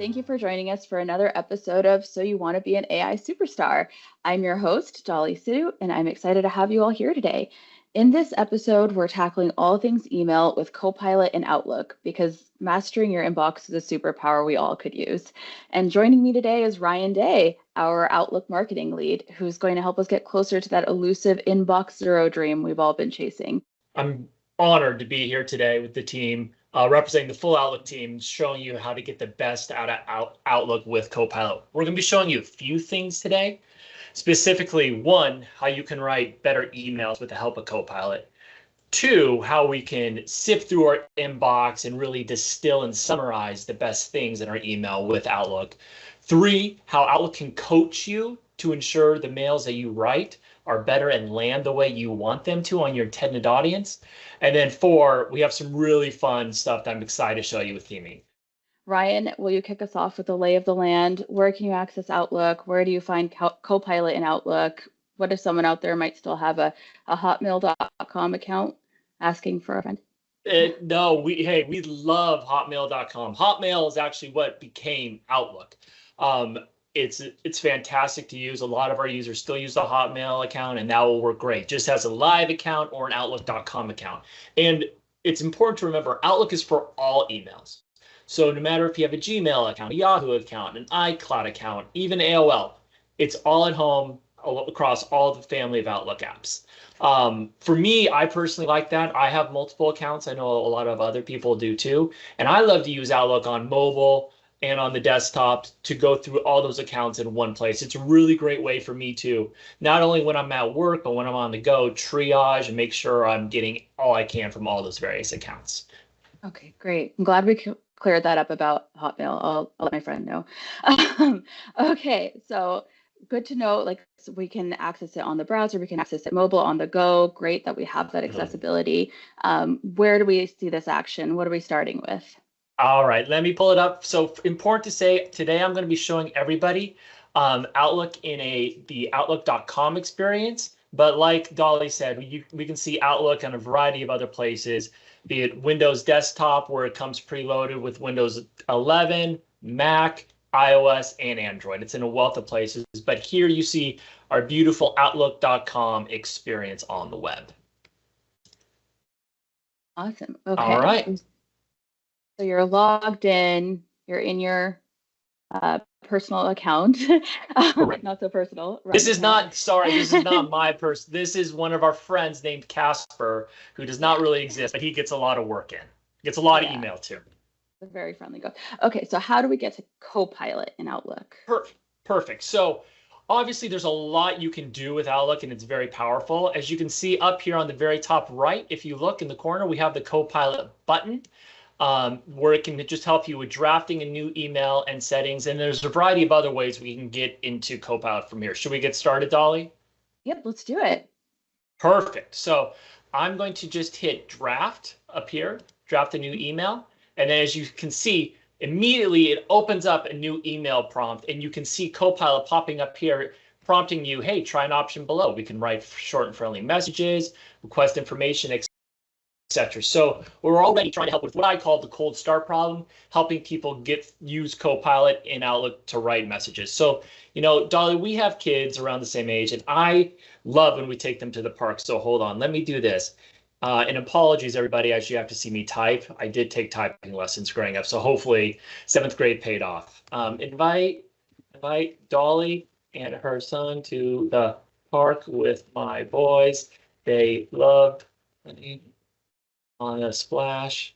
Thank you for joining us for another episode of So You Want to Be an AI Superstar. I'm your host, Dolly Sue, and I'm excited to have you all here today. In this episode, we're tackling all things email with Copilot and Outlook because mastering your inbox is a superpower we all could use. And joining me today is Ryan Day, our Outlook marketing lead, who's going to help us get closer to that elusive inbox zero dream we've all been chasing. I'm honored to be here today with the team, representing the full Outlook team, showing you how to get the best out of Outlook with Copilot. We're going to be showing you a few things today, specifically, one, how you can write better emails with the help of Copilot. Two, how we can sift through our inbox and really distill and summarize the best things in our email with Outlook. Three, how Outlook can coach you to ensure the mails that you write are better and land the way you want them to on your intended audience. And then four, we have some really fun stuff that I'm excited to show you with theming. Ryan, will you kick us off with the lay of the land? Where can you access Outlook? Where do you find Copilot in Outlook? What if someone out there might still have a hotmail.com account asking for a friend? No, we love hotmail.com. Hotmail is actually what became Outlook. It's fantastic to use. A lot of our users still use the Hotmail account, and that will work great, just as a live account or an Outlook.com account. And it's important to remember, Outlook is for all emails. So no matter if you have a Gmail account, a Yahoo account, an iCloud account, even AOL, it's all at home across all the family of Outlook apps. For me, I personally like that. I have multiple accounts. I know a lot of other people do too. And I love to use Outlook on mobile and on the desktop to go through all those accounts in one place. It's a really great way for me to, not only when I'm at work, but when I'm on the go, triage and make sure I'm getting all I can from all those various accounts. Okay, great. I'm glad we cleared that up about Hotmail. I'll let my friend know. Okay, so good to know, like, so we can access it on the browser, we can access it mobile, on the go. Great that we have that accessibility. Where do we see this action? What are we starting with? All right, let me pull it up. So important to say, today I'm going to be showing everybody Outlook in the Outlook.com experience. But like Dolly said, we can see Outlook on a variety of other places, be it Windows Desktop, where it comes preloaded with Windows 11, Mac, iOS, and Android. It's in a wealth of places. But here you see our beautiful Outlook.com experience on the web. Awesome. Okay. All right. So you're logged in, you're in your personal account, not so personal. Right. This is not, sorry, this is not my person. This is one of our friends named Casper, who does not really exist, but he gets a lot of work in. Gets a lot of email too. A very friendly ghost. Okay, so how do we get to Copilot in Outlook? Perfect. So obviously there's a lot you can do with Outlook, and it's very powerful. As you can see up here on the very top right, if you look in the corner, we have the Copilot button. Where it can just help you with drafting a new email and settings. And there's a variety of other ways we can get into Copilot from here. Should we get started, Dolly? Yep, let's do it. Perfect. So I'm going to just hit draft up here, draft a new email. And then as you can see, immediately it opens up a new email prompt, and you can see Copilot popping up here, prompting you, hey, try an option below. We can write short and friendly messages, request information, etc. So we're already trying to help with what I call the cold start problem, helping people use Copilot in Outlook to write messages. So, you know, Dolly, we have kids around the same age, and I love when we take them to the park. So hold on, let me do this. And apologies, everybody, as you have to see me type. I did take typing lessons growing up, so hopefully 7th grade paid off. Invite Dolly and her son to the park with my boys. They love on a splash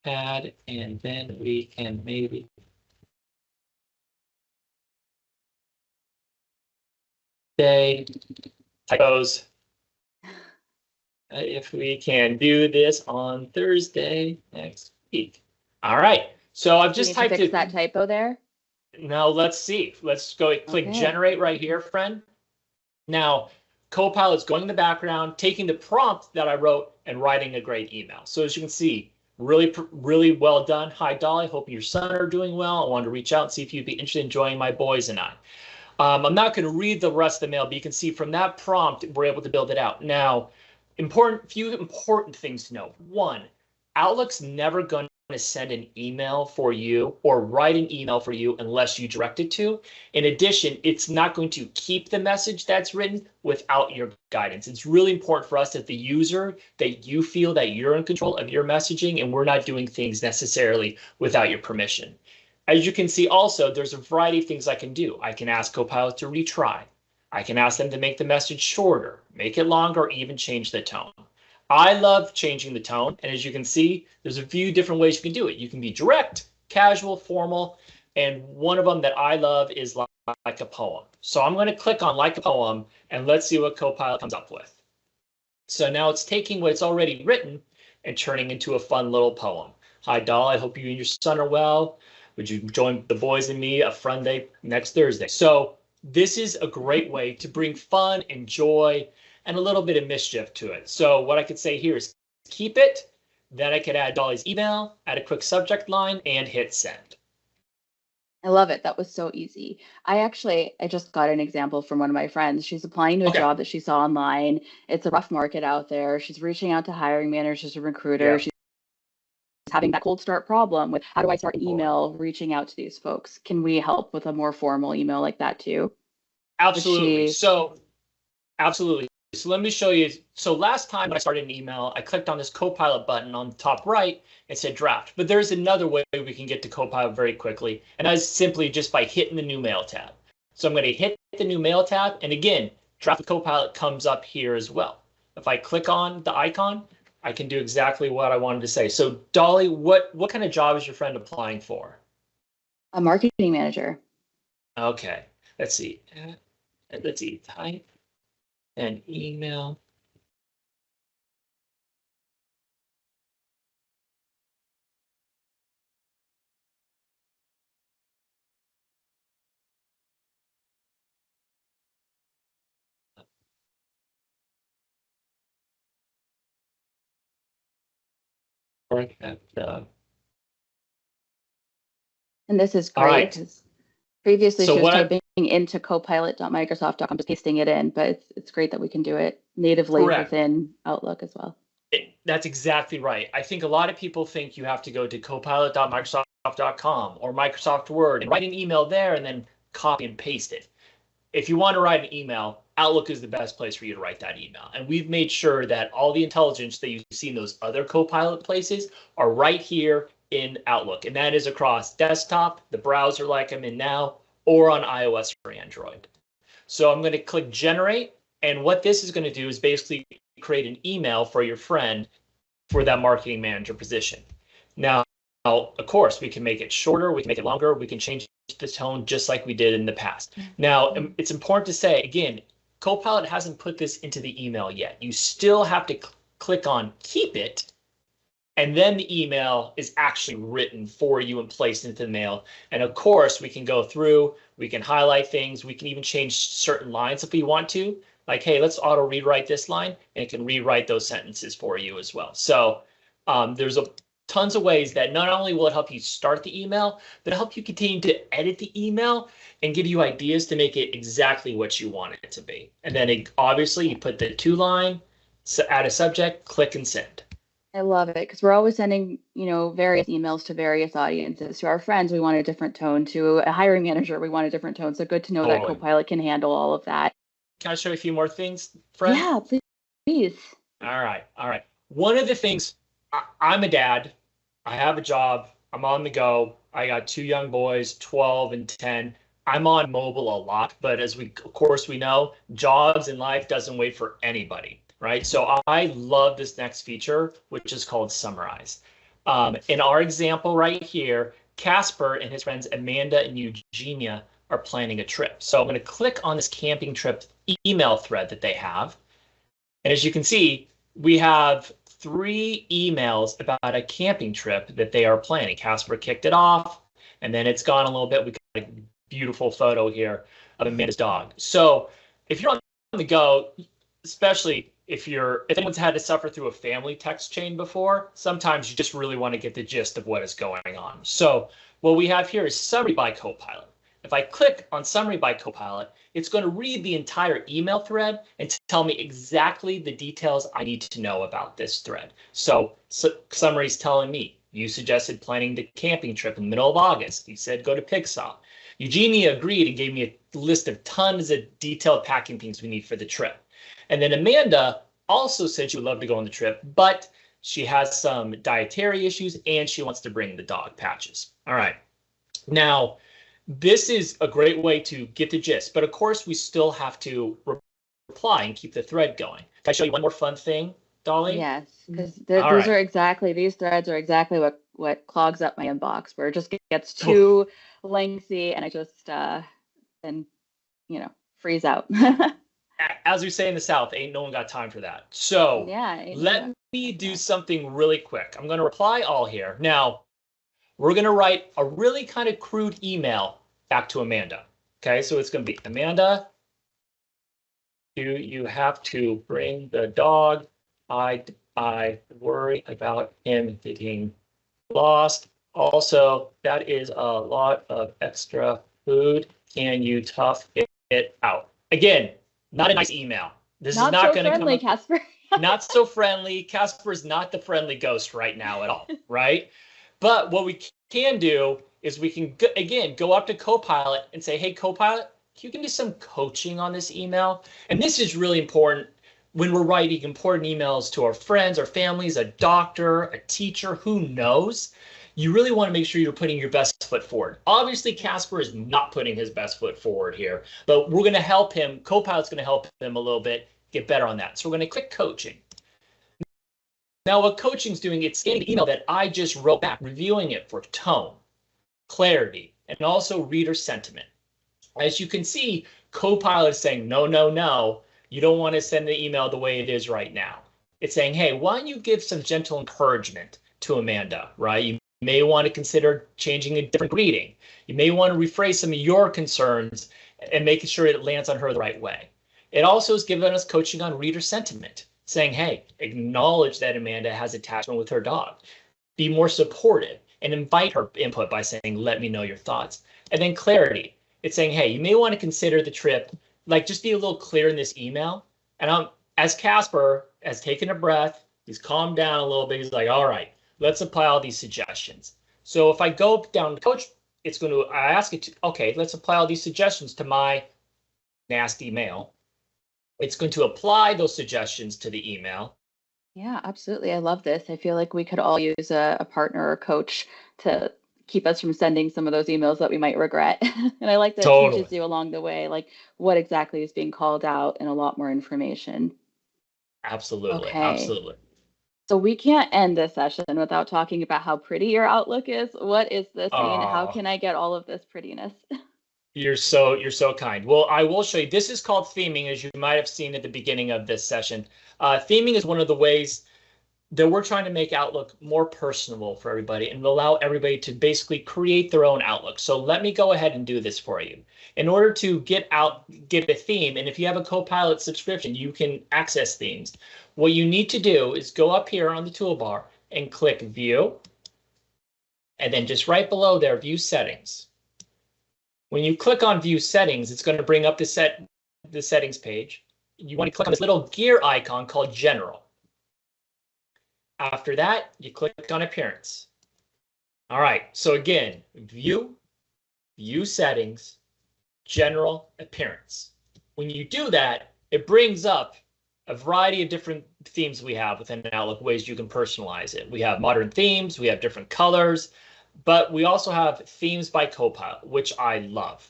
pad, and then we can maybe say typos if we can do this on Thursday next week. All right, so I've just typed fix that typo there. Now let's see. Let's go click generate right here, friend. Now Copilot's going in the background, taking the prompt that I wrote and writing a great email. So as you can see, really well done. Hi, Dolly. Hope your son are doing well. I wanted to reach out and see if you'd be interested in joining my boys and I. I'm not going to read the rest of the mail, but you can see from that prompt, we're able to build it out. Now, few important things to know. One, Outlook's never going to send an email for you or write an email for you unless you direct it to. In addition, it's not going to keep the message that's written without your guidance. It's really important for us as the user that you feel that you're in control of your messaging and we're not doing things necessarily without your permission. As you can see also, there's a variety of things I can do. I can ask Copilot to retry. I can ask them to make the message shorter, make it longer, or even change the tone. I love changing the tone, and as you can see, there's a few different ways you can do it. You can be direct, casual, formal, and one of them that I love is like a poem. So I'm going to click on like a poem, and let's see what Copilot comes up with. So now it's taking what it's already written and turning into a fun little poem. Hi, doll. I hope you and your son are well. Would you join the boys and me a fun day next Thursday? So this is a great way to bring fun and joy and a little bit of mischief to it. So what I could say here is keep it. Then I could add Dolly's email, add a quick subject line, and hit send. I love it. That was so easy. I just got an example from one of my friends. She's applying to a job that she saw online. It's a rough market out there. She's reaching out to hiring managers and recruiters. She's having that cold start problem with how do I start an email reaching out to these folks? Can we help with a more formal email like that too? Absolutely. Absolutely. So let me show you. So last time when I started an email, I clicked on this Copilot button on the top right and said draft. But there's another way we can get to Copilot very quickly, and that is simply just by hitting the new mail tab. So I'm going to hit the new mail tab, and again, draft with Copilot comes up here as well. If I click on the icon, I can do exactly what I wanted to say. So Dolly, what kind of job is your friend applying for? A marketing manager. Okay, let's see. Type an email. And this is great because previously she was typing into copilot.microsoft.com, just pasting it in, but it's great that we can do it natively within Outlook as well. That's exactly right. I think a lot of people think you have to go to copilot.microsoft.com or Microsoft Word and write an email there and then copy and paste it. If you want to write an email, Outlook is the best place for you to write that email. And we've made sure that all the intelligence that you see in those other Copilot places are right here in Outlook. And that is across desktop, the browser like I'm in now, or on iOS or Android. So I'm going to click generate. And what this is going to do is basically create an email for your friend for that marketing manager position. Now, of course, we can make it shorter, we can make it longer, we can change the tone just like we did in the past. Now, it's important to say, again, Copilot hasn't put this into the email yet. You still have to click on keep it, and then the email is actually written for you and placed into the mail. And of course, we can go through, we can highlight things, we can even change certain lines if we want to. Like, hey, let's auto rewrite this line, and it can rewrite those sentences for you as well. So there's tons of ways that not only will it help you start the email, but it'll help you continue to edit the email and give you ideas to make it exactly what you want it to be. And then obviously you put the to-line, add a subject, click and send. I love it because we're always sending, various emails to various audiences. To our friends, we want a different tone. To a hiring manager, we want a different tone. So good to know that Copilot can handle all of that. Can I show you a few more things, Fred? Yeah, please. All right. One of the things, I'm a dad. I have a job. I'm on the go. I got 2 young boys, 12 and 10. I'm on mobile a lot, but of course we know, jobs in life doesn't wait for anybody, right? So I love this next feature, which is called Summarize. In our example right here, Casper and his friends Amanda and Eugenia are planning a trip. So I'm going to click on this camping trip email thread that they have. And as you can see, we have 3 emails about a camping trip that they are planning. Casper kicked it off, and then it's gone a little bit. We got a beautiful photo here of Amanda's dog. So if you're on the go, especially if anyone's had to suffer through a family text chain before, sometimes you just really want to get the gist of what is going on. So what we have here is Summary by Copilot. If I click on Summary by Copilot, it's going to read the entire email thread and tell me exactly the details I need to know about this thread. So Summary is telling me You suggested planning the camping trip in the middle of August. You said go to Pigsaw. Eugenia agreed and gave me a list of tons of detailed packing things we need for the trip. And then Amanda also said she would love to go on the trip, but she has some dietary issues and she wants to bring the dog Patches. All right. Now, this is a great way to get the gist, but of course we still have to reply and keep the thread going. Can I show you one more fun thing, Dolly? Yes, because All these right. are exactly, these threads are exactly what clogs up my inbox, where it just gets Oh, too lengthy and I just then freeze out. as we say in the South, ain't no one got time for that. So Yeah, ain't no let one me got do time. something really quick. I'm going to reply all here. Now, we're going to write a really kind of crude email back to Amanda. Okay, so it's going to be Amanda, do you have to bring the dog? I worry about him getting lost. Also, that is a lot of extra food. Can you tough it out? Again, not a nice email. This is Not not so going to come friendly, up. Casper. Not so friendly. Casper's not the friendly ghost right now at all, right? But what we can do is we can, again, go up to Copilot and say, hey, Copilot, you can do some coaching on this email. And this is really important when we're writing important emails to our friends, our families, a doctor, a teacher, who knows. You really want to make sure you're putting your best foot forward. Obviously, Casper is not putting his best foot forward here, but we're going to help him. Copilot's going to help him a little bit get better on that. So we're going to click coaching. Now, what coaching's doing, it's scanning the email that I just wrote back, reviewing it for tone, clarity, and also reader sentiment. As you can see, Copilot is saying, no, no, no, you don't want to send the email the way it is right now. It's saying, hey, why don't you give some gentle encouragement to Amanda, right? You may want to consider changing a different greeting. You may want to rephrase some of your concerns and making sure it lands on her the right way. It also is giving us coaching on reader sentiment, saying, hey, acknowledge that Amanda has attachment with her dog. Be more supportive and invite her input by saying, let me know your thoughts. And then clarity. It's saying, hey, you may want to consider the trip, like just be a little clear in this email. And as Casper has taken a breath, he's calmed down a little bit. He's like, all right, let's apply all these suggestions. So if I go down to coach, it's going to, I ask it to, okay, let's apply all these suggestions to my nasty mail. It's going to apply those suggestions to the email. Yeah, absolutely. I love this. I feel like we could all use a partner or coach to keep us from sending some of those emails that we might regret. And I like that it Totally. teaches you along the way, like what exactly is being called out and a lot more information. Absolutely. Okay. Absolutely. So we can't end this session without talking about how pretty your Outlook is. What is this, and how Oh, can I get all of this prettiness? you're so kind. Well, I will show you. This is called theming, as you might have seen at the beginning of this session. Theming is one of the ways that we're trying to make Outlook more personable for everybody and allow everybody to basically create their own Outlook. So let me go ahead and do this for you. In order to get a theme, and if you have a Copilot subscription, you can access themes. What you need to do is go up here on the toolbar and click View, and then just right below there, View Settings. When you click on View Settings, it's going to bring up the settings page. You want to click on this little gear icon called General. After that, you click on Appearance. All right, so again, View Settings, General, Appearance. When you do that, it brings up a variety of different themes we have within Outlook, ways you can personalize it. We have modern themes, we have different colors, but we also have themes by Copilot, which I love.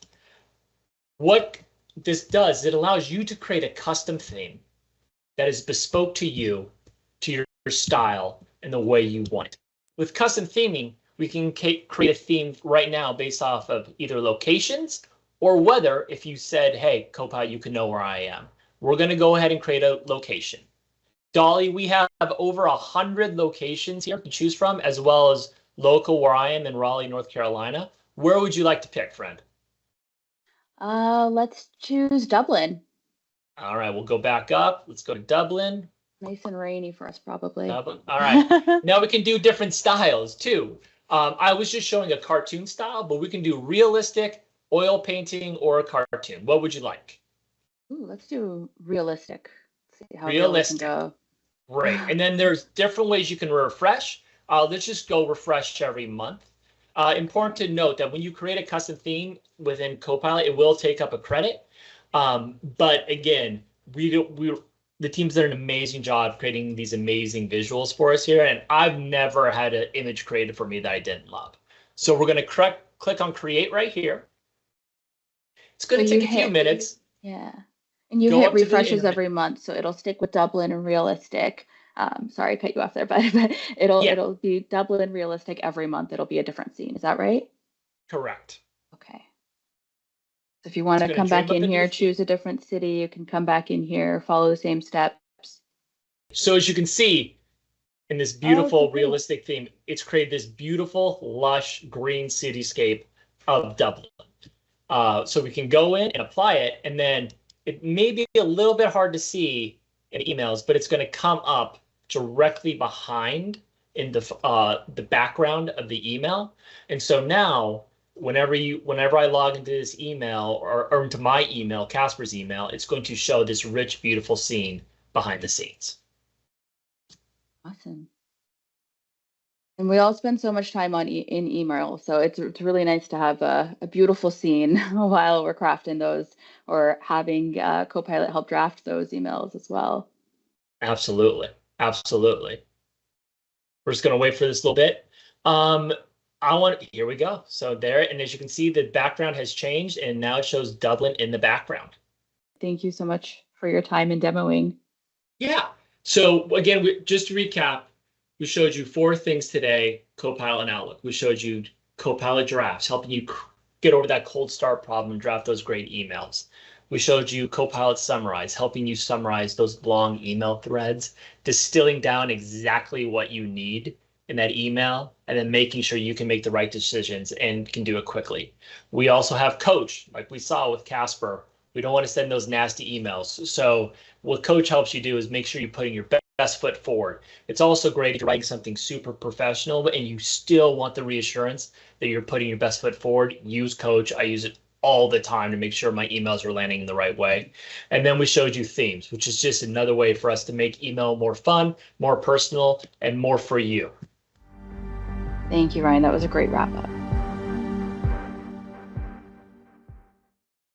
What this does, it allows you to create a custom theme that is bespoke to you, to your style, and the way you want it. With custom theming, we can create a theme right now based off of either locations or weather. If you said, hey, Copilot, you can know where I am. We're going to go ahead and create a location. Dolly, we have over 100 locations here to choose from, as well as local where I am in Raleigh, North Carolina. Where would you like to pick, friend? Let's choose Dublin. All right, we'll go back up. Let's go to Dublin. Nice and rainy for us, probably. Dublin. All right. Now we can do different styles too. I was just showing a cartoon style, but we can do realistic, oil painting, or a cartoon. What would you like? Ooh, let's do realistic. See how real we can Realistic. go. Great. And then there's different ways you can refresh. let's just go refresh every month. Important to note that when you create a custom theme within Copilot, it will take up a credit. But again, the team's done an amazing job creating these amazing visuals for us here, and I've never had an image created for me that I didn't love. So we're going to click on create right here. It's going to take a few minutes. Yeah. And you hit refreshes every month, so it'll stick with Dublin and realistic. Sorry, I cut you off there, but it'll be Dublin realistic every month. It'll be a different scene. Is that right? Correct. Okay. So if you want to come back in here, choose a different city, you can come back in here, follow the same steps. So as you can see, in this beautiful realistic theme, it's created this beautiful, lush green cityscape of Dublin. So we can go in and apply it, and then it may be a little bit hard to see in emails, but it's going to come up directly behind in the background of the email. And so now, whenever I log into this email or into my email, Casper's email, it's going to show this rich, beautiful scene behind the scenes. Awesome. And we all spend so much time in email, so it's really nice to have a beautiful scene while we're crafting those or having Copilot help draft those emails as well. Absolutely. Absolutely. We're just going to wait for this little bit. Here we go. So there, and as you can see, the background has changed, and now it shows Dublin in the background. Thank you so much for your time in demoing. Yeah. So again, just to recap, we showed you 4 things today, Copilot and Outlook. We showed you Copilot drafts, helping you get over that cold start problem and draft those great emails. We showed you Copilot Summarize, helping you summarize those long email threads, distilling down exactly what you need in that email, and then making sure you can make the right decisions and can do it quickly. We also have Coach, like we saw with Casper. We don't want to send those nasty emails. So what Coach helps you do is make sure you're putting your best foot forward. It's also great if you're writing something super professional and you still want the reassurance that you're putting your best foot forward. Use Coach. I use it all the time to make sure my emails are landing in the right way. And then we showed you themes, which is just another way for us to make email more fun, more personal, and more for you. Thank you, Ryan. That was a great wrap up.